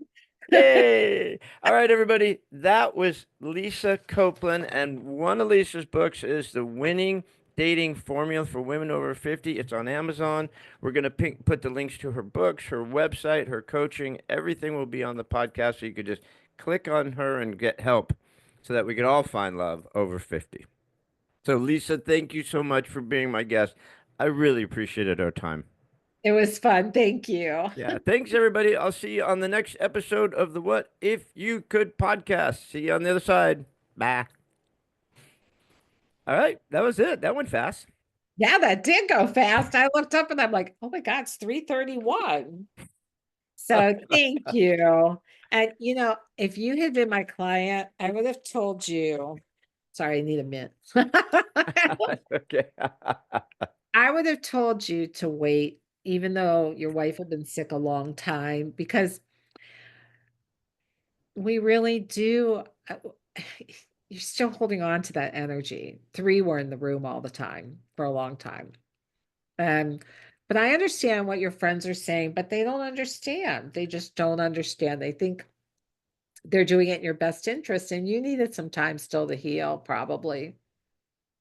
yay! All right, everybody. That was Lisa Copeland, and one of Lisa's books is The Winning Dating Formula for Women Over 50. It's on Amazon. We're going to put the links to her books, her website, her coaching. Everything will be on the podcast, so you could just click on her and get help so that we can all find love over 50. So, Lisa, thank you so much for being my guest. I really appreciated our time. It was fun. Thank you. Yeah. Thanks, everybody. I'll see you on the next episode of the What If You Could podcast. See you on the other side. Bye. All right. That was it. That went fast. Yeah, that did go fast. I looked up and I'm like, oh my God, it's 3:31. So thank you. And if you had been my client, I would have told you, sorry, I need a mint. Okay. I would have told you to wait, even though your wife had been sick a long time, because we really do. You're still holding on to that energy. Three were in the room all the time for a long time. Um, but I understand what your friends are saying, but they don't understand. They just don't understand. They think they're doing it in your best interest, and you needed some time still to heal, probably.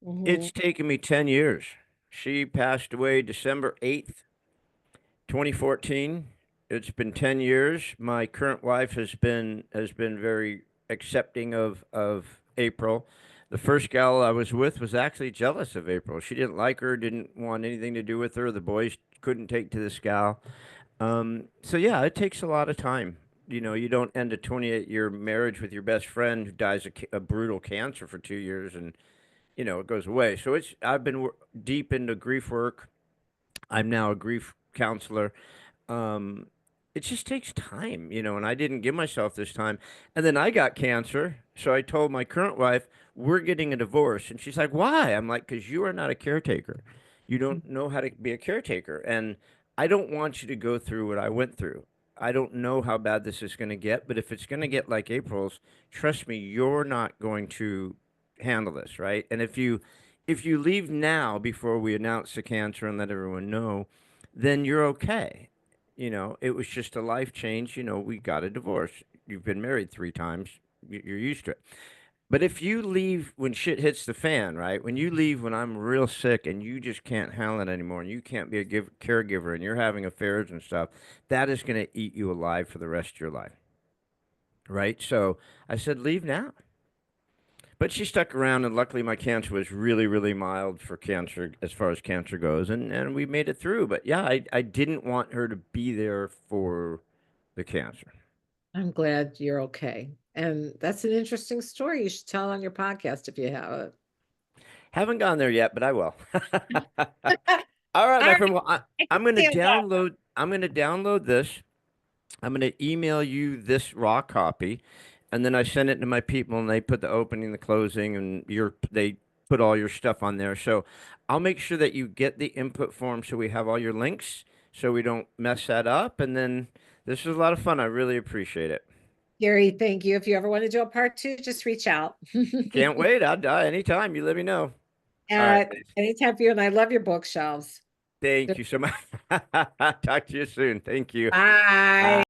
Hmm. It's taken me 10 years. She passed away December 8th, 2014. It's been 10 years. My current wife has been very accepting of April. The first gal I was with was actually jealous of April. She didn't like her, didn't want anything to do with her. The boys couldn't take to this gal. So yeah, it takes a lot of time. You know, you don't end a 28-year marriage with your best friend who dies of a brutal cancer for 2 years, and it goes away. So I've been deep into grief work. I'm now a grief counselor. um, it just takes time, and I didn't give myself this time. And then I got cancer. So I told my current wife, we're getting a divorce. And she's like, why? I'm like, because you are not a caretaker. You don't know how to be a caretaker. And I don't want you to go through what I went through. I don't know how bad this is going to get, but if it's going to get like April's, trust me, you're not going to handle this, right? And if you leave now before we announce the cancer and let everyone know, then you're okay. It was just a life change. We got a divorce. You've been married 3 times. You're used to it. But if you leave when shit hits the fan, right? When you leave when I'm real sick and you just can't handle it anymore and you can't be a caregiver and you're having affairs and stuff, that is going to eat you alive for the rest of your life, right? So I said, leave now. But she stuck around, and luckily my cancer was really, really mild for cancer as far as cancer goes, and we made it through. But yeah, I didn't want her to be there for the cancer. I'm glad you're okay. And that's an interesting story. You should tell on your podcast if you have Haven't gone there yet, but I will. it. All right, All my right, friend. Well, I can I'm gonna stand that. download. I'm gonna download this. I'm gonna email you this raw copy, and then I send it to my people, and they put the opening, the closing, and they put all your stuff on there. So I'll make sure that you get the input form, so we have all your links, so we don't mess that up. And then this was a lot of fun. I really appreciate it. Gary, thank you. If you ever want to do a part two, just reach out. Can't wait. I'll die anytime. You let me know. All right. uh, Anytime for you, and I love your bookshelves. Thank you so much. Talk to you soon. Thank you. Bye.